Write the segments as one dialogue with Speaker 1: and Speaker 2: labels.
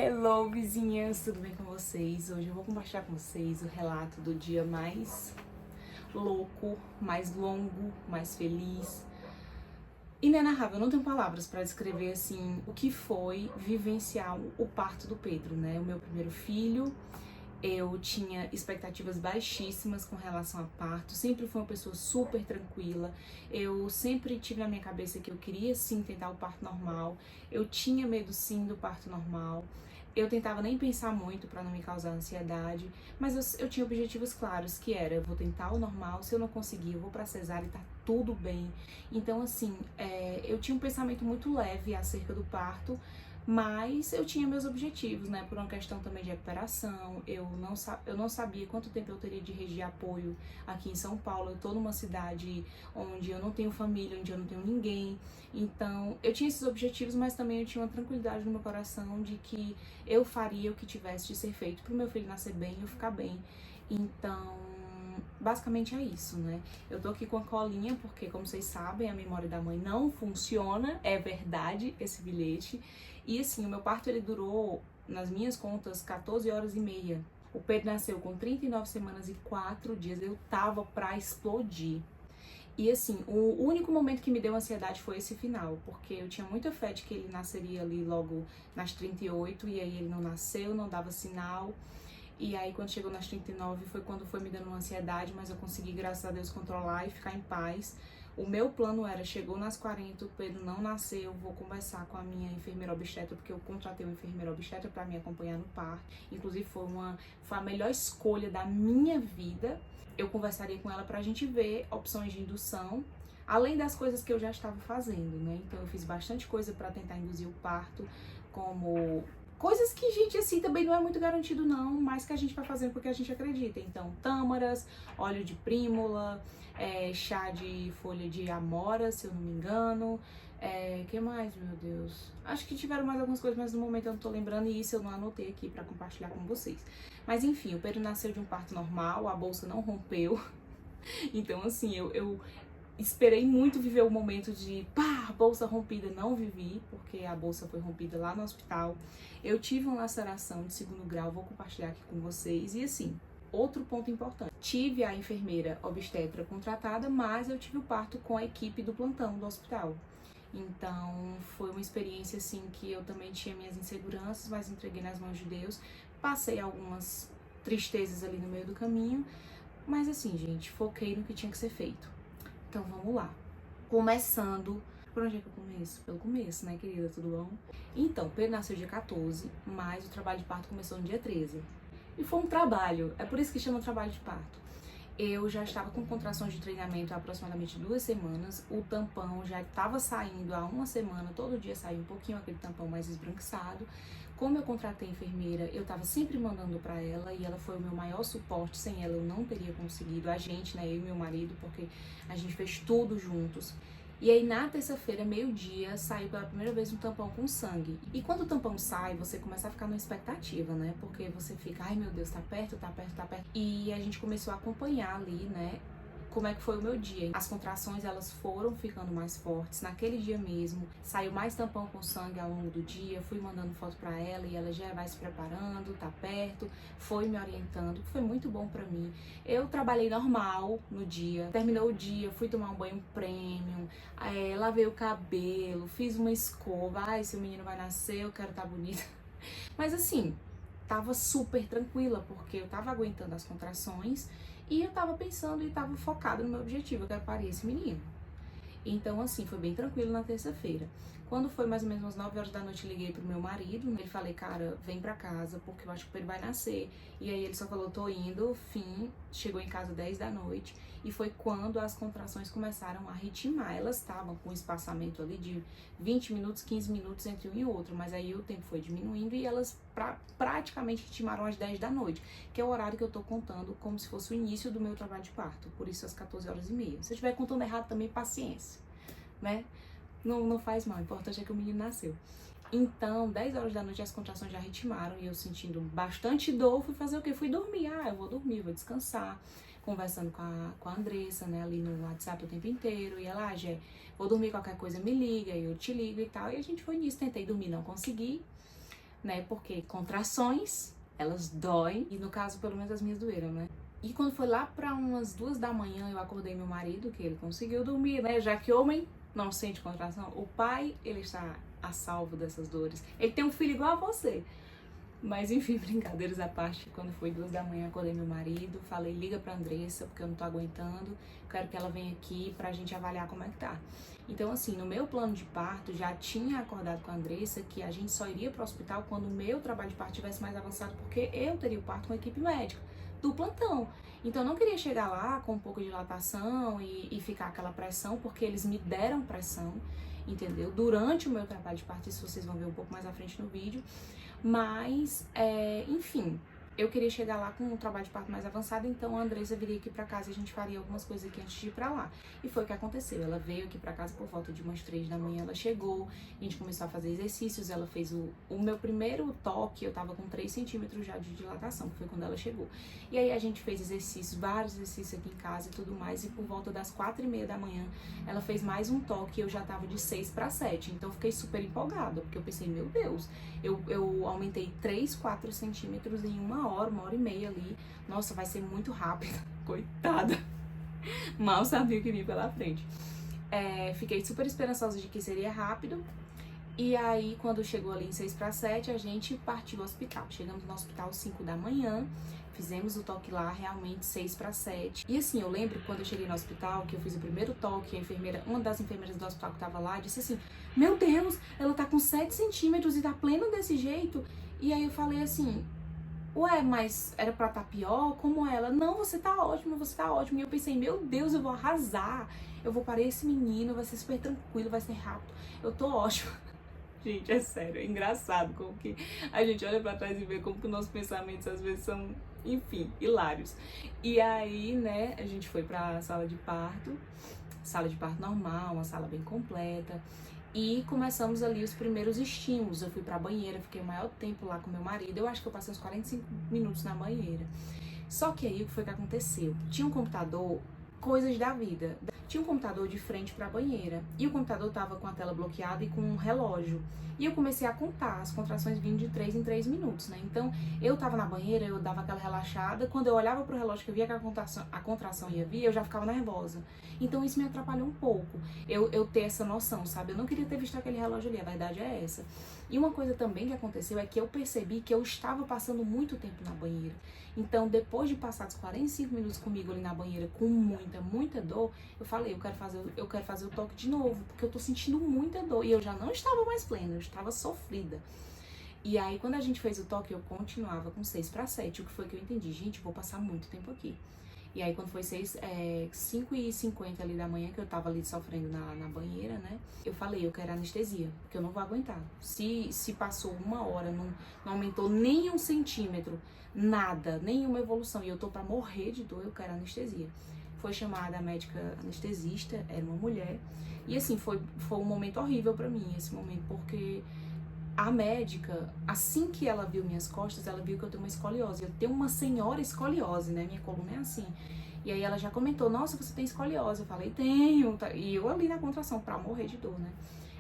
Speaker 1: Hello, vizinhas, tudo bem com vocês? Hoje eu vou compartilhar com vocês o relato do dia mais louco, mais longo, mais feliz. Inenarrável, eu não tenho palavras para descrever assim o que foi vivenciar o parto do Pedro, né? O meu primeiro filho. Eu tinha expectativas baixíssimas com relação a parto, sempre fui uma pessoa super tranquila, eu sempre tive na minha cabeça que eu queria sim tentar o parto normal, eu tinha medo sim do parto normal, eu tentava nem pensar muito para não me causar ansiedade, mas eu tinha objetivos claros, que era, eu vou tentar o normal, se eu não conseguir eu vou para cesárea e tá tudo bem. Então assim, eu tinha um pensamento muito leve acerca do parto, mas eu tinha meus objetivos, né? Por uma questão também de recuperação. Eu não sabia quanto tempo eu teria de rede de apoio aqui em São Paulo. Eu tô numa cidade onde eu não tenho família, onde eu não tenho ninguém. Então, eu tinha esses objetivos, mas também eu tinha uma tranquilidade no meu coração de que eu faria o que tivesse de ser feito pro meu filho nascer bem e eu ficar bem. Então, basicamente é isso, né? Eu tô aqui com a colinha porque, como vocês sabem, a memória da mãe não funciona. É verdade esse bilhete. E assim, o meu parto ele durou, nas minhas contas, 14 horas e meia. O Pedro nasceu com 39 semanas e 4 dias. Eu tava pra explodir. E assim, o único momento que me deu ansiedade foi esse final, porque eu tinha muita fé de que ele nasceria ali logo nas 38, e aí ele não nasceu, não dava sinal. E aí quando chegou nas 39 foi quando foi me dando uma ansiedade, mas eu consegui, graças a Deus, controlar e ficar em paz. O meu plano era, chegou nas 40, o Pedro não nasceu, vou conversar com a minha enfermeira obstetra, porque eu contratei uma enfermeira obstetra para me acompanhar no parto. Inclusive foi a melhor escolha da minha vida. Eu conversaria com ela pra gente ver opções de indução, além das coisas que eu já estava fazendo, né? Então eu fiz bastante coisa para tentar induzir o parto, como coisas que, gente, assim, também não é muito garantido não, mas que a gente vai fazendo porque a gente acredita. Então, tâmaras, óleo de prímula, chá de folha de amora, se eu não me engano. Que mais, meu Deus? Acho que tiveram mais algumas coisas, mas no momento eu não tô lembrando e isso eu não anotei aqui pra compartilhar com vocês. Mas enfim, o Pedro nasceu de um parto normal, a bolsa não rompeu. Então, assim, eu esperei muito viver o momento de pá, bolsa rompida, não vivi, porque a bolsa foi rompida lá no hospital. Eu tive uma laceração de 2º grau, vou compartilhar aqui com vocês. E assim, outro ponto importante, tive a enfermeira obstetra contratada, mas eu tive o parto com a equipe do plantão do hospital. Então, foi uma experiência assim que eu também tinha minhas inseguranças, mas entreguei nas mãos de Deus. Passei algumas tristezas ali no meio do caminho, mas assim, gente, foquei no que tinha que ser feito. Então vamos lá. Começando. Por onde é que eu começo? Pelo começo, né, querida? Tudo bom? Então, Pedro nasceu dia 14, mas o trabalho de parto começou no dia 13. E foi um trabalho, é por isso que chama trabalho de parto. Eu já estava com contrações de treinamento há aproximadamente 2 semanas. O tampão já estava saindo há 1 semana, todo dia saía um pouquinho aquele tampão mais esbranquiçado. Como eu contratei a enfermeira, eu estava sempre mandando para ela e ela foi o meu maior suporte. Sem ela eu não teria conseguido. A gente, né, eu e meu marido, porque a gente fez tudo juntos. E aí na terça-feira, meio-dia, saiu pela primeira vez um tampão com sangue. E quando o tampão sai, você começa a ficar numa expectativa, né? Porque você fica, ai meu Deus, tá perto, tá perto, tá perto. E a gente começou a acompanhar ali, né? Como é que foi o meu dia. As contrações, elas foram ficando mais fortes. Naquele dia mesmo, saiu mais tampão com sangue ao longo do dia. Fui mandando foto pra ela e ela já vai se preparando, tá perto. Foi me orientando, que foi muito bom pra mim. Eu trabalhei normal no dia. Terminou o dia, fui tomar um banho premium. Lavei o cabelo, fiz uma escova. Ai, se o menino vai nascer, eu quero estar bonita. Mas assim, tava super tranquila, porque eu tava aguentando as contrações e eu tava pensando e tava focada no meu objetivo, eu quero parir esse menino. Então, assim, foi bem tranquilo na terça-feira. Quando foi mais ou menos umas 9 horas da noite, liguei pro meu marido, né? Ele falei, cara, vem pra casa, porque eu acho que o Pedro vai nascer. E aí ele só falou, tô indo, fim, chegou em casa 10 da noite. E foi quando as contrações começaram a ritmar. Elas estavam com um espaçamento ali de 20 minutos, 15 minutos entre um e outro. Mas aí o tempo foi diminuindo e elas praticamente ritmaram às 10 da noite. Que é o horário que eu tô contando como se fosse o início do meu trabalho de parto. Por isso às 14 horas e meia. Se eu estiver contando errado também, paciência, né? Não faz mal, o importante é que o menino nasceu. Então, 10 horas da noite as contrações já ritmaram e eu sentindo bastante dor, fui fazer o quê? Fui dormir. Eu vou dormir, vou descansar. Conversando com a Andressa, né, ali no WhatsApp o tempo inteiro. E ela, Gé, vou dormir, qualquer coisa me liga, eu te ligo e tal. E a gente foi nisso, tentei dormir, não consegui. né? Porque contrações, elas doem, e no caso, pelo menos as minhas doeram, né? E quando foi lá pra umas 2 da manhã, eu acordei meu marido, que ele conseguiu dormir, né? Já que homem não sente contração, o pai, ele está a salvo dessas dores. Ele tem um filho igual a você. Mas enfim, brincadeiras à parte, quando foi 2 da manhã, acordei meu marido, falei, liga pra Andressa, porque eu não tô aguentando, quero que ela venha aqui pra gente avaliar como é que tá. Então assim, no meu plano de parto, já tinha acordado com a Andressa que a gente só iria pro hospital quando o meu trabalho de parto tivesse mais avançado, porque eu teria o parto com a equipe médica do plantão. Então eu não queria chegar lá com um pouco de dilatação e ficar aquela pressão, porque eles me deram pressão, entendeu? Durante o meu trabalho de parto, isso vocês vão ver um pouco mais à frente no vídeo. Mas, enfim, eu queria chegar lá com um trabalho de parto mais avançado, então a Andressa viria aqui pra casa e a gente faria algumas coisas aqui antes de ir pra lá. E foi o que aconteceu, ela veio aqui pra casa por volta de umas 3 da manhã, ela chegou, a gente começou a fazer exercícios, ela fez o meu primeiro toque, eu tava com 3 centímetros já de dilatação, que foi quando ela chegou. E aí a gente fez exercícios, vários exercícios aqui em casa e tudo mais, e por volta das 4:30 da manhã, ela fez mais um toque e eu já tava de 6 para 7, então eu fiquei super empolgada, porque eu pensei, meu Deus, eu aumentei 3, 4 centímetros em 1 hora e meia ali. Nossa, vai ser muito rápido. Coitada. Mal sabia o que vinha pela frente. Fiquei super esperançosa de que seria rápido. E aí, quando chegou ali em 6 para 7, a gente partiu ao hospital. Chegamos no hospital às 5 da manhã. Fizemos o toque lá, realmente 6 para 7. E assim, eu lembro quando eu cheguei no hospital, que eu fiz o primeiro toque, a enfermeira, uma das enfermeiras do hospital que tava lá, disse assim, meu Deus, ela tá com 7 centímetros e tá plena desse jeito. E aí eu falei assim, ué, mas era pra estar pior? Como ela? Não, você tá ótima, você tá ótima. E eu pensei, meu Deus, eu vou arrasar. Eu vou parir esse menino, vai ser super tranquilo, vai ser rápido. Eu tô ótima. Gente, é sério, é engraçado como que a gente olha pra trás e vê como que nossos pensamentos às vezes são, enfim, hilários. E aí, né, a gente foi pra sala de parto normal, uma sala bem completa. E começamos ali os primeiros estímulos. Eu fui pra banheira, fiquei o maior tempo lá com meu marido. Eu acho que eu passei uns 45 minutos na banheira. Só que aí o que foi que aconteceu? Tinha um computador, coisas da vida. Tinha um computador de frente pra banheira. E o computador tava com a tela bloqueada e com um relógio. E eu comecei a contar, as contrações vindo de 3 em 3 minutos, né? Então, eu tava na banheira, eu dava aquela relaxada. Quando eu olhava pro relógio que eu via que a contração ia vir, eu já ficava nervosa. Então, isso me atrapalhou um pouco. Eu ter essa noção, sabe? Eu não queria ter visto aquele relógio ali, a verdade é essa. E uma coisa também que aconteceu é que eu percebi que eu estava passando muito tempo na banheira. Então, depois de passar os 45 minutos comigo ali na banheira com muita dor, eu falei, eu quero fazer o toque de novo, porque eu tô sentindo muita dor. E eu já não estava mais plena, eu estava sofrida. E aí, quando a gente fez o toque, eu continuava com 6 para 7, o que foi que eu entendi? Gente, vou passar muito tempo aqui. E aí, quando foi 5:50 ali da manhã, que eu tava ali sofrendo na banheira, né? Eu falei, eu quero anestesia, porque eu não vou aguentar. Se passou 1 hora, não aumentou nem 1 centímetro, nada, nenhuma evolução, e eu tô pra morrer de dor, eu quero anestesia. Foi chamada a médica anestesista, era uma mulher. E assim, foi um momento horrível pra mim, esse momento, porque a médica, assim que ela viu minhas costas, ela viu que eu tenho uma escoliose. Eu tenho uma senhora escoliose, né? Minha coluna é assim. E aí ela já comentou, nossa, você tem escoliose. Eu falei, tenho. E eu ali na contração, pra morrer de dor, né?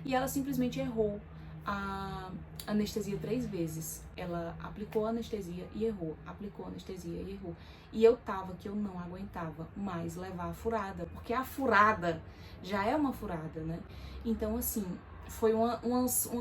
Speaker 1: E ela simplesmente errou a anestesia 3 vezes. Ela aplicou a anestesia e errou. Aplicou a anestesia e errou. E eu tava que eu não aguentava mais levar a furada. Porque a furada já é uma furada, né? Então, assim, foi uma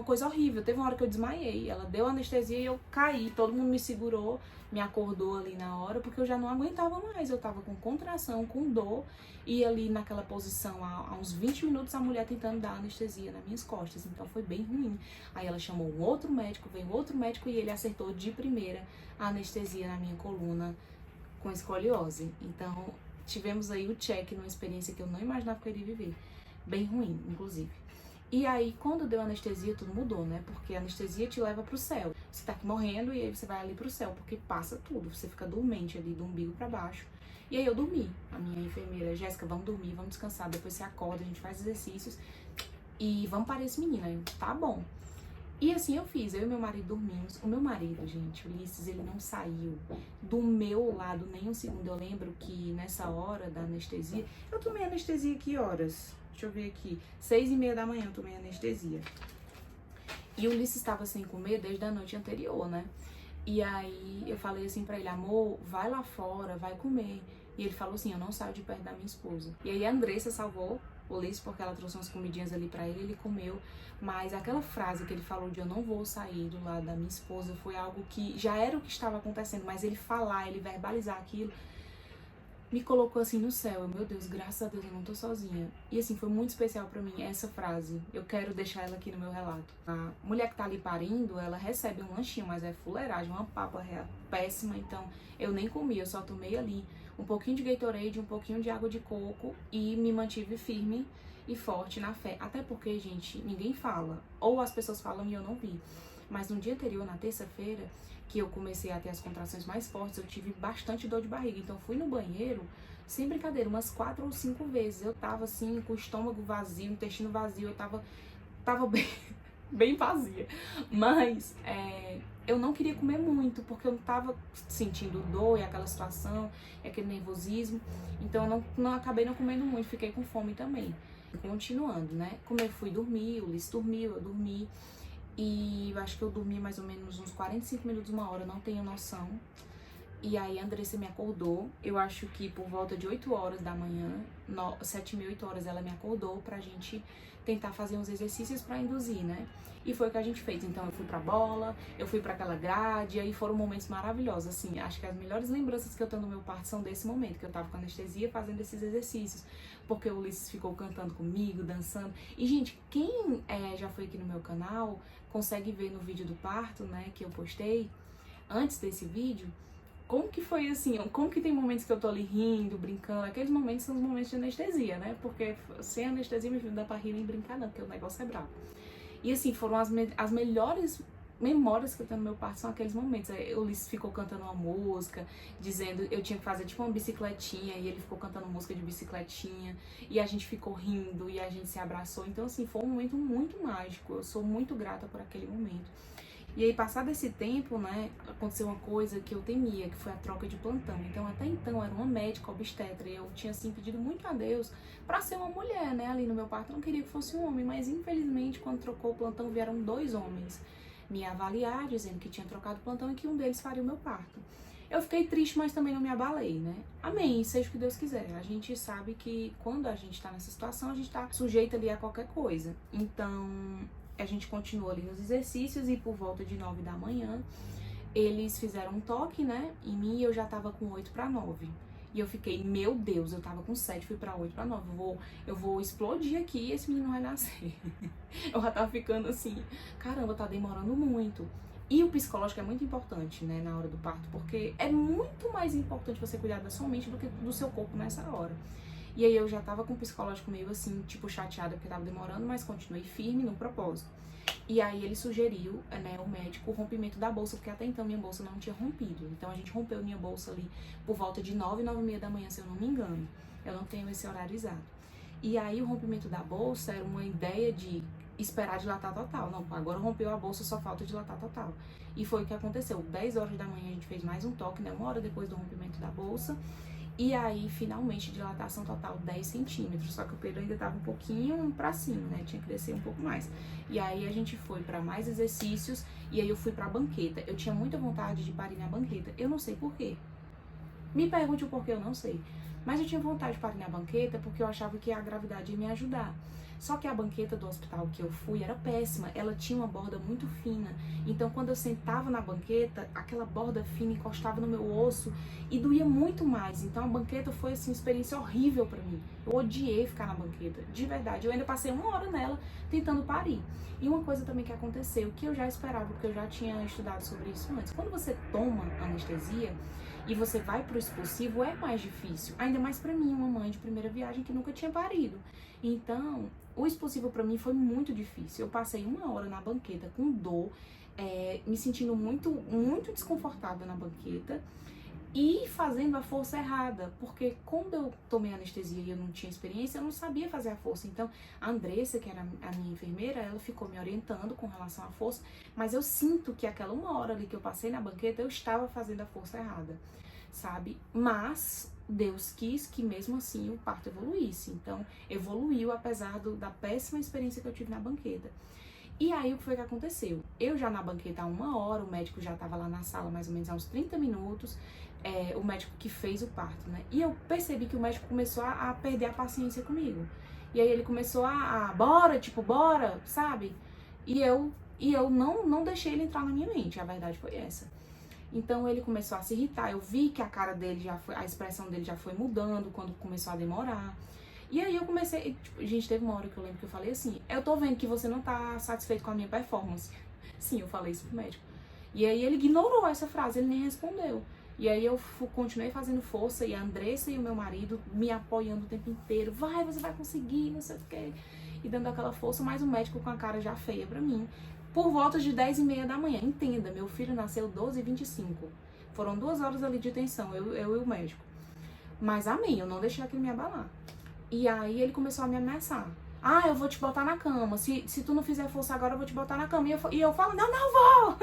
Speaker 1: coisa horrível. Teve uma hora que eu desmaiei. Ela deu anestesia e eu caí. Todo mundo me segurou, me acordou ali na hora, porque eu já não aguentava mais. Eu tava com contração, com dor. E ali naquela posição, há uns 20 minutos, a mulher tentando dar anestesia nas minhas costas. Então foi bem ruim. Aí ela chamou um outro médico, veio outro médico e ele acertou de primeira a anestesia na minha coluna com escoliose. Então tivemos aí o check numa experiência que eu não imaginava que eu iria viver. Bem ruim, inclusive. E aí, quando deu anestesia, tudo mudou, né? Porque a anestesia te leva pro céu. Você tá aqui morrendo e aí você vai ali pro céu, porque passa tudo. Você fica dormente ali, do umbigo pra baixo. E aí eu dormi. A minha enfermeira, Jéssica, vamos dormir, vamos descansar. Depois você acorda, a gente faz exercícios e vamos parir esse menino. Aí, tá bom. E assim eu fiz, eu e meu marido dormimos. O meu marido, gente, o Ulisses, ele não saiu do meu lado nem um segundo. Eu lembro que nessa hora da anestesia, eu tomei anestesia que horas? Deixa eu ver aqui, 6:30 da manhã eu tomei anestesia. E o Ulisses estava sem comer desde a noite anterior, né? E aí eu falei assim pra ele, amor, vai lá fora, vai comer. E ele falou assim, eu não saio de perto da minha esposa. E aí a Andressa salvou o Ulisses porque ela trouxe umas comidinhas ali pra ele comeu. Mas aquela frase que ele falou de eu não vou sair do lado da minha esposa foi algo que já era o que estava acontecendo, mas ele falar, ele verbalizar aquilo, me colocou assim no céu. Eu, meu Deus, graças a Deus eu não tô sozinha. E assim, foi muito especial pra mim essa frase. Eu quero deixar ela aqui no meu relato. A mulher que tá ali parindo, ela recebe um lanchinho, mas é fuleiragem, uma papa péssima. Então eu nem comi, eu só tomei ali um pouquinho de Gatorade, um pouquinho de água de coco e me mantive firme e forte na fé. Até porque, gente, ninguém fala. Ou as pessoas falam e eu não vi. Mas no dia anterior, na terça-feira, que eu comecei a ter as contrações mais fortes, eu tive bastante dor de barriga. Então fui no banheiro, sem brincadeira, umas 4 ou 5 vezes. Eu tava assim, com o estômago vazio, o intestino vazio, eu tava bem, bem vazia. Mas eu não queria comer muito, porque eu não tava sentindo dor e aquela situação, aquele nervosismo. Então eu não acabei não comendo muito, fiquei com fome também. Continuando, né? Como eu fui dormir, o Ulisses dormiu, eu dormi. E eu acho que eu dormi mais ou menos uns 45 minutos, uma hora, não tenho noção. E aí a Andressa me acordou, eu acho que por volta de 8 horas da manhã, 7h30, 8 horas, ela me acordou pra gente tentar fazer uns exercícios pra induzir, né? E foi o que a gente fez. Então eu fui pra bola, eu fui pra aquela grade, e aí foram momentos maravilhosos, assim. Acho que as melhores lembranças que eu tenho no meu parto são desse momento, que eu tava com anestesia fazendo esses exercícios. Porque o Ulisses ficou cantando comigo, dançando. E, gente, quem já foi aqui no meu canal, consegue ver no vídeo do parto, né, que eu postei, antes desse vídeo, como que foi assim, como que tem momentos que eu tô ali rindo, brincando, aqueles momentos são os momentos de anestesia, né, porque sem anestesia, meu filho, não dá pra rir nem brincar não, porque o negócio é bravo. E assim, foram as melhores memórias que eu tenho no meu parto são aqueles momentos. O Ulisses ficou cantando uma música, dizendo, eu tinha que fazer tipo uma bicicletinha, e ele ficou cantando música de bicicletinha, e a gente ficou rindo, e a gente se abraçou. Então assim, foi um momento muito mágico, eu sou muito grata por aquele momento. E aí, passado esse tempo, né, aconteceu uma coisa que eu temia, que foi a troca de plantão. Então, até então, eu era uma médica obstetra e eu tinha, assim, pedido muito a Deus pra ser uma mulher, né, ali no meu parto. Eu não queria que fosse um homem, mas, infelizmente, quando trocou o plantão, vieram 2 homens me avaliar, dizendo que tinha trocado o plantão e que um deles faria o meu parto. Eu fiquei triste, mas também não me abalei, né? Amém, seja o que Deus quiser. A gente sabe que quando a gente tá nessa situação, a gente tá sujeita ali a qualquer coisa. Então, a gente continuou ali nos exercícios e por volta de 9 da manhã, eles fizeram um toque, né, em mim e eu já tava com 8 para 9. E eu fiquei, meu Deus, eu tava com 7, fui pra 8 para 9. Eu vou explodir aqui e esse menino vai nascer. Eu já tava ficando assim, caramba, tá demorando muito. E o psicológico é muito importante, né, na hora do parto, porque é muito mais importante você cuidar da sua mente do que do seu corpo nessa hora. E aí eu já tava com o psicológico meio assim, tipo, chateada porque tava demorando, mas continuei firme no propósito. E aí ele sugeriu, né, o médico, o rompimento da bolsa, porque até então minha bolsa não tinha rompido. Então a gente rompeu minha bolsa ali por volta de 9, 9h30 da manhã, se eu não me engano. Eu não tenho esse horário exato. E aí o rompimento da bolsa era uma ideia de esperar dilatar total. Não, agora rompeu a bolsa, só falta dilatar total. E foi o que aconteceu. 10 horas da manhã a gente fez mais um toque, né, 1 hora depois do rompimento da bolsa. E aí, finalmente, dilatação total 10 centímetros. Só que o pelo ainda tava um pouquinho pra cima, né? Tinha que descer um pouco mais. E aí, a gente foi pra mais exercícios. E aí, eu fui pra banqueta. Eu tinha muita vontade de parir na banqueta. Eu não sei por quê. Me pergunte o porquê, eu não sei. Mas eu tinha vontade de parir na banqueta porque eu achava que a gravidade ia me ajudar. Só que a banqueta do hospital que eu fui era péssima, ela tinha uma borda muito fina. Então, quando eu sentava na banqueta, aquela borda fina encostava no meu osso e doía muito mais. Então, a banqueta foi, assim, uma experiência horrível pra mim. Eu odiei ficar na banqueta, de verdade. Eu ainda passei 1 hora nela tentando parir. E uma coisa também que aconteceu, que eu já esperava, porque eu já tinha estudado sobre isso antes. Quando você toma anestesia e você vai pro expulsivo, é mais difícil. Ainda mais pra mim, uma mãe de primeira viagem que nunca tinha parido. Então, o expulsivo pra mim foi muito difícil. Eu passei 1 hora na banqueta com dor, me sentindo muito, muito desconfortável na banqueta e fazendo a força errada, porque quando eu tomei anestesia e eu não tinha experiência, eu não sabia fazer a força. Então, a Andressa, que era a minha enfermeira, ela ficou me orientando com relação à força, mas eu sinto que aquela 1 hora ali que eu passei na banqueta, eu estava fazendo a força errada, sabe? Mas Deus quis que mesmo assim o parto evoluísse. Então, evoluiu apesar da péssima experiência que eu tive na banqueta. E aí, o que foi que aconteceu? Eu já na banqueta há 1 hora, o médico já tava lá na sala mais ou menos há uns 30 minutos, o médico que fez o parto, né? E eu percebi que o médico começou a perder a paciência comigo. E aí ele começou bora, tipo, bora, sabe? E eu não deixei ele entrar na minha mente, a verdade foi essa. Então ele começou a se irritar, eu vi que a cara dele a expressão dele já foi mudando quando começou a demorar. E aí eu comecei, tipo, gente, teve uma hora que eu lembro que eu falei assim, eu tô vendo que você não tá satisfeito com a minha performance. Sim, eu falei isso pro médico. E aí ele ignorou essa frase, ele nem respondeu. E aí eu continuei fazendo força e a Andressa e o meu marido me apoiando o tempo inteiro. Vai, você vai conseguir, não sei o quê. E dando aquela força, mas o médico com a cara já feia pra mim. Por volta de 10h30 da manhã. Entenda, meu filho nasceu 12h25. Foram 2 horas ali de tensão, eu e o médico. Mas amém, eu não deixei aquilo me abalar. E aí ele começou a me ameaçar. Ah, eu vou te botar na cama. Se tu não fizer força agora, eu vou te botar na cama. E eu falo, não vou!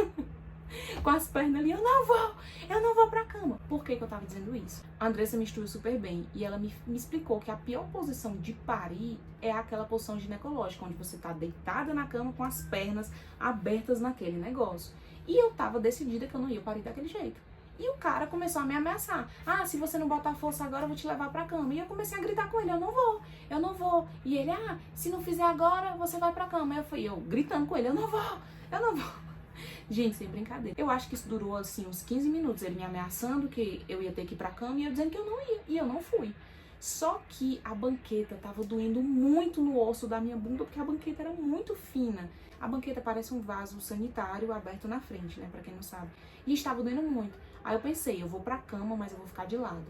Speaker 1: Com as pernas ali, eu não vou pra cama. Por que eu tava dizendo isso? A Andressa me instruiu super bem. E ela me explicou que a pior posição de parir é aquela posição ginecológica, onde você tá deitada na cama com as pernas abertas naquele negócio. E eu tava decidida que eu não ia parir daquele jeito. E o cara começou a me ameaçar. Ah, se você não botar força agora, eu vou te levar pra cama. E eu comecei a gritar com ele, eu não vou. E ele, se não fizer agora, você vai pra cama. Eu gritando com ele, eu não vou. Gente, sem brincadeira. Eu acho que isso durou, assim, uns 15 minutos. Ele me ameaçando que eu ia ter que ir pra cama e eu dizendo que eu não ia. E eu não fui. Só que a banqueta tava doendo muito no osso da minha bunda, porque a banqueta era muito fina. A banqueta parece um vaso sanitário aberto na frente, né? Pra quem não sabe. E estava doendo muito. Aí eu pensei, eu vou pra cama, mas eu vou ficar de lado.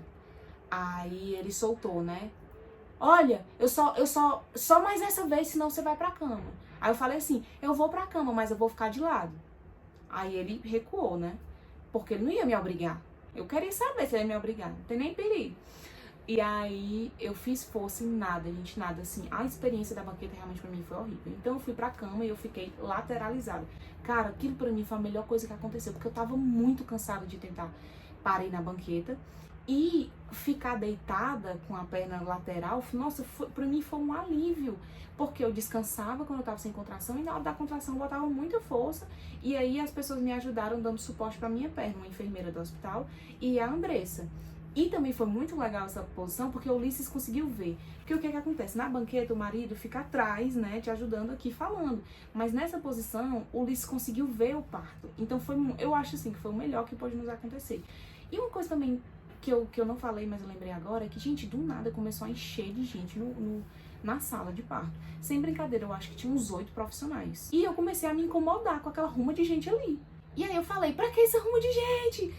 Speaker 1: Aí ele soltou, né? Olha, eu só mais essa vez, senão você vai pra cama. Aí eu falei assim, eu vou pra cama, mas eu vou ficar de lado. Aí ele recuou, né? Porque ele não ia me obrigar. Eu queria saber se ele ia me obrigar, não tem nem perigo. E aí eu fiz força em nada, gente, nada assim. A experiência da banqueta realmente pra mim foi horrível. Então eu fui pra cama e eu fiquei lateralizada. Cara, aquilo pra mim foi a melhor coisa que aconteceu, porque eu tava muito cansada de tentar parar na banqueta. E ficar deitada com a perna lateral, nossa, pra mim foi um alívio. Porque eu descansava quando eu tava sem contração e na hora da contração eu botava muita força. E aí as pessoas me ajudaram dando suporte pra minha perna, uma enfermeira do hospital e a Andressa. E também foi muito legal essa posição, porque o Ulisses conseguiu ver. Porque o que acontece? Na banqueta, o marido fica atrás, né, te ajudando aqui, falando. Mas nessa posição, o Ulisses conseguiu ver o parto. Então, eu acho assim, que foi o melhor que pode nos acontecer. E uma coisa também que eu não falei, mas eu lembrei agora, é que, gente, do nada começou a encher de gente na sala de parto. Sem brincadeira, eu acho que tinha uns 8 profissionais. E eu comecei a me incomodar com aquela ruma de gente ali. E aí eu falei, pra que essa ruma de gente?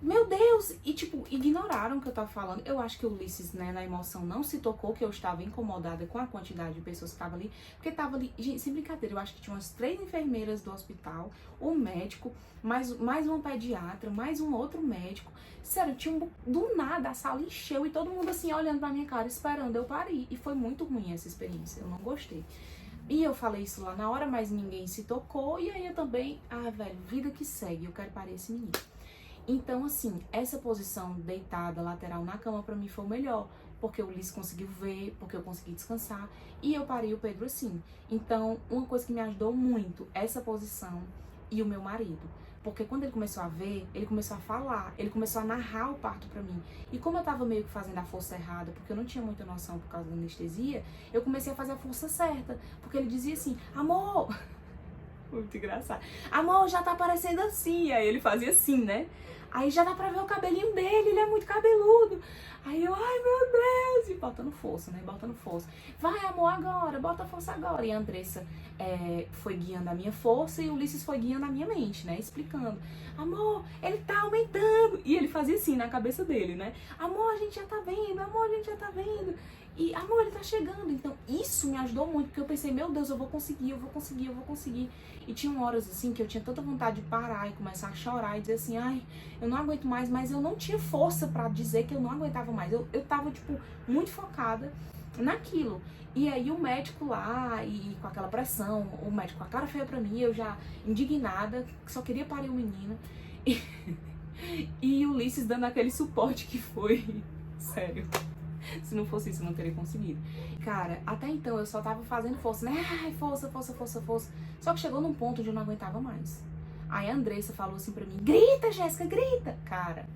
Speaker 1: Meu Deus! E, tipo, ignoraram o que eu tava falando. Eu acho que o Ulisses, né, na emoção, não se tocou que eu estava incomodada com a quantidade de pessoas que estavam ali. Porque tava ali, gente, sem brincadeira, eu acho que tinha umas 3 enfermeiras do hospital, o médico, mais uma pediatra, mais um outro médico. Sério, do nada a sala encheu e todo mundo assim, olhando pra minha cara, esperando eu parir. E foi muito ruim essa experiência, eu não gostei. E eu falei isso lá na hora, mas ninguém se tocou. E aí eu também, velho, vida que segue, eu quero parir esse menino. Então, assim, essa posição deitada, lateral na cama, pra mim foi o melhor. Porque o Ulisses conseguiu ver, porque eu consegui descansar. E eu parei o Pedro assim. Então, uma coisa que me ajudou muito, essa posição e o meu marido. Porque quando ele começou a ver, ele começou a falar, ele começou a narrar o parto pra mim. E como eu tava meio que fazendo a força errada, porque eu não tinha muita noção por causa da anestesia, eu comecei a fazer a força certa. Porque ele dizia assim, amor... Muito engraçado. Amor, já tá parecendo assim. Aí ele fazia assim, né? Aí já dá pra ver o cabelinho dele, ele é muito cabeludo. Aí eu, ai meu Deus, e botando força, né? Botando força. Vai, amor, agora, bota força agora. E a Andressa foi guiando a minha força e o Ulisses foi guiando a minha mente, né? Explicando. Amor, ele tá aumentando. E ele fazia assim na cabeça dele, né? Amor, a gente já tá vendo, amor, a gente já tá vendo. E, amor, ele tá chegando. Então, isso me ajudou muito, porque eu pensei, meu Deus, eu vou conseguir, eu vou conseguir, eu vou conseguir. E tinham horas, assim, que eu tinha tanta vontade de parar e começar a chorar e dizer assim, ai, eu não aguento mais, mas eu não tinha força pra dizer que eu não aguentava mais. Eu tava, tipo, muito focada naquilo. E aí o médico lá, e com aquela pressão, o médico com a cara feia pra mim, eu já indignada, só queria parir o menino. E o Ulisses dando aquele suporte que foi, sério. Se não fosse isso, eu não teria conseguido. Cara, até então eu só tava fazendo força, né? Ai, força, força, força, força. Só que chegou num ponto onde eu não aguentava mais. Aí a Andressa falou assim pra mim, grita, Jéssica, grita. Cara,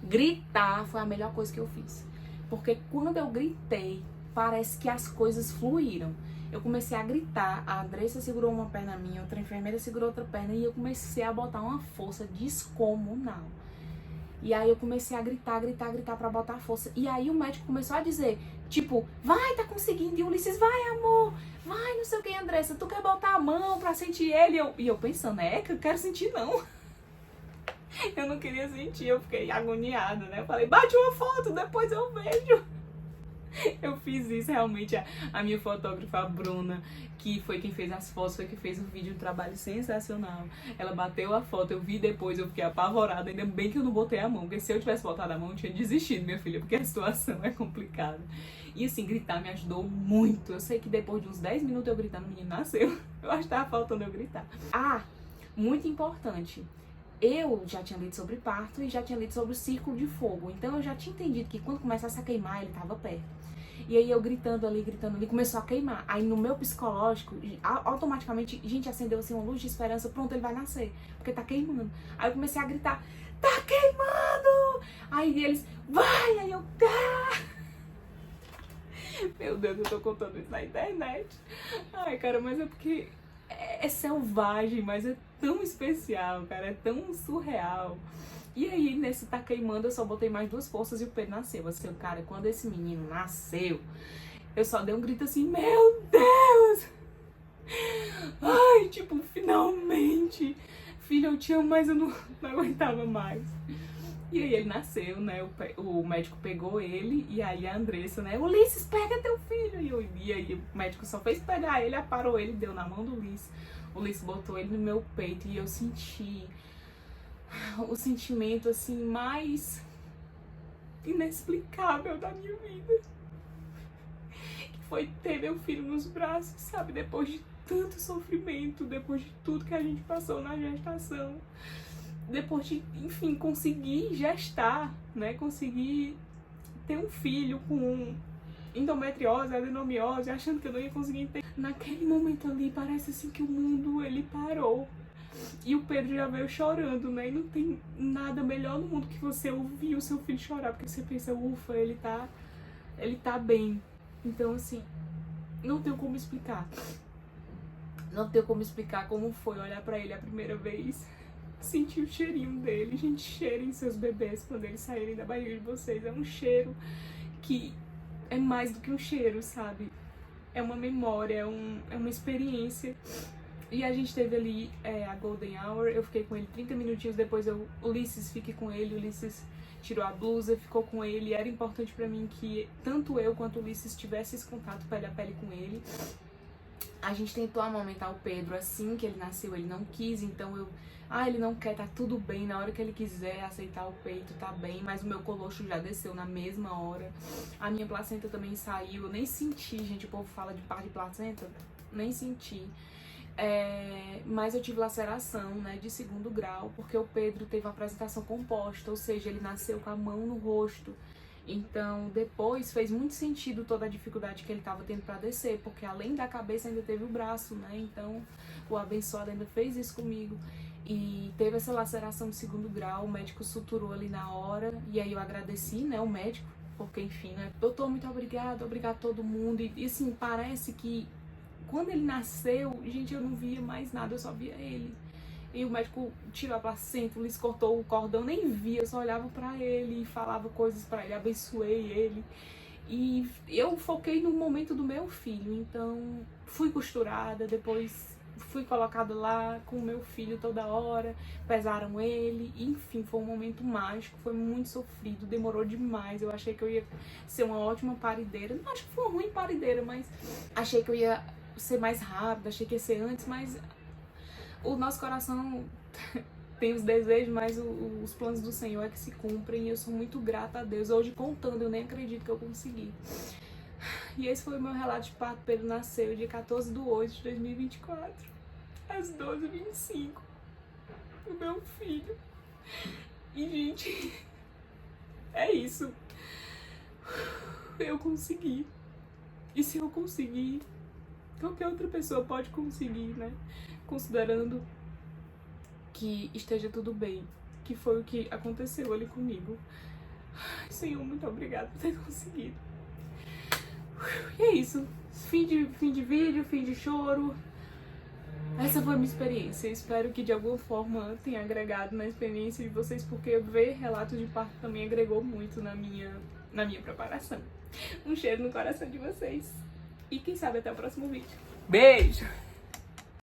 Speaker 1: gritar foi a melhor coisa que eu fiz. Porque quando eu gritei, parece que as coisas fluíram. Eu comecei a gritar, a Andressa segurou uma perna minha, outra enfermeira segurou outra perna e eu comecei a botar uma força descomunal. E aí eu comecei a gritar, gritar, gritar pra botar força. E aí o médico começou a dizer, tipo, vai, tá conseguindo. E o Ulisses, vai, amor, vai, não sei o que, Andressa, tu quer botar a mão pra sentir ele? E eu pensando, que eu quero sentir não. Eu não queria sentir, eu fiquei agoniada, né? Eu falei, bate uma foto, depois eu vejo. Eu fiz isso realmente, a minha fotógrafa, a Bruna, que foi quem fez as fotos, foi quem fez o vídeo, um trabalho sensacional. Ela bateu a foto, eu vi depois, eu fiquei apavorada, ainda bem que eu não botei a mão, porque se eu tivesse botado a mão, eu tinha desistido, minha filha, porque a situação é complicada. E assim, gritar me ajudou muito. Eu sei que depois de uns 10 minutos eu gritando, o menino nasceu. Eu acho que tava faltando eu gritar. Muito importante. Eu já tinha lido sobre parto e já tinha lido sobre o círculo de fogo. Então eu já tinha entendido que quando começasse a queimar, ele estava perto. E aí eu gritando ali, começou a queimar. Aí no meu psicológico, automaticamente, gente, acendeu assim uma luz de esperança, pronto, ele vai nascer, porque tá queimando. Aí eu comecei a gritar, tá queimando! Aí eles, vai! Aí eu, tá! Meu Deus, eu tô contando isso na internet. Ai, cara, mas é porque é selvagem, mas é tão especial, cara, é tão surreal. E aí, nesse tá queimando, eu só botei mais 2 forças e o Pedro nasceu. Assim, cara, quando esse menino nasceu, eu só dei um grito assim, meu Deus! Ai, tipo, finalmente! Filho, eu te amo, mas eu não aguentava mais. E aí ele nasceu, né, o médico pegou ele, e aí a Andressa, né, Ulisses, pega teu filho! E aí o médico só fez pegar ele, aparou ele, deu na mão do Ulisses. O Ulisses botou ele no meu peito e eu senti o sentimento, assim, mais inexplicável da minha vida. Que foi ter meu filho nos braços, sabe, depois de tanto sofrimento, depois de tudo que a gente passou na gestação. Depois de, enfim, conseguir gestar, né, conseguir ter um filho com endometriose, adenomiose, achando que eu não ia conseguir ter. Naquele momento ali, parece assim que o mundo, ele parou. E o Pedro já veio chorando, né, e não tem nada melhor no mundo que você ouvir o seu filho chorar, porque você pensa, ufa, ele tá bem. Então, assim, não tenho como explicar. Não tenho como explicar como foi olhar pra ele a primeira vez. Sentir o cheirinho dele. Gente, cheirem seus bebês quando eles saírem da barriga de vocês. É um cheiro que é mais do que um cheiro, sabe? É uma memória, é uma experiência. E a gente teve ali a Golden Hour. Eu fiquei com ele 30 minutinhos, depois Ulisses fiquei com ele. Ulisses tirou a blusa, ficou com ele. Era importante pra mim que tanto eu quanto o Ulisses tivesse esse contato pele a pele com ele. A gente tentou amamentar o Pedro assim que ele nasceu, ele não quis, então ele não quer, tá tudo bem, na hora que ele quiser aceitar o peito, tá bem, mas o meu colocho já desceu na mesma hora. A minha placenta também saiu, eu nem senti, gente, o povo fala de parto de placenta, nem senti. Mas eu tive laceração, né, de 2º grau, porque o Pedro teve uma apresentação composta, ou seja, ele nasceu com a mão no rosto. Então, depois fez muito sentido toda a dificuldade que ele estava tendo para descer, porque além da cabeça ainda teve o braço, né? Então, o abençoado ainda fez isso comigo. E teve essa laceração de 2º grau, o médico suturou ali na hora, e aí eu agradeci, né, o médico, porque enfim, né? Doutor, muito obrigada, obrigado a todo mundo. E assim, parece que quando ele nasceu, gente, eu não via mais nada, eu só via ele. E o médico tirou a placenta, Ulisses cortou o cordão, eu nem via, eu só olhava pra ele e falava coisas pra ele, abençoei ele. E eu foquei no momento do meu filho, então fui costurada, depois fui colocada lá com o meu filho toda hora, pesaram ele, enfim, foi um momento mágico, foi muito sofrido, demorou demais, eu achei que eu ia ser uma ótima parideira, não acho que foi uma ruim parideira, mas achei que eu ia ser mais rápida, achei que ia ser antes, mas o nosso coração tem os desejos, mas os planos do Senhor é que se cumprem e eu sou muito grata a Deus. Hoje, contando, eu nem acredito que eu consegui. E esse foi o meu relato de parto. Pedro nasceu dia 14/8/2024, às 12h25, o meu filho. E, gente, é isso. eu consegui. E se eu conseguir, qualquer outra pessoa pode conseguir, né? Considerando que esteja tudo bem, que foi o que aconteceu ali comigo. Ai, Senhor, muito obrigada por ter conseguido. E é isso. Fim de vídeo, fim de choro. Essa foi a minha experiência. Eu espero que de alguma forma tenha agregado na experiência de vocês, porque ver relatos de parto também agregou muito na minha preparação. Um cheiro no coração de vocês. E quem sabe até o próximo vídeo. Beijo!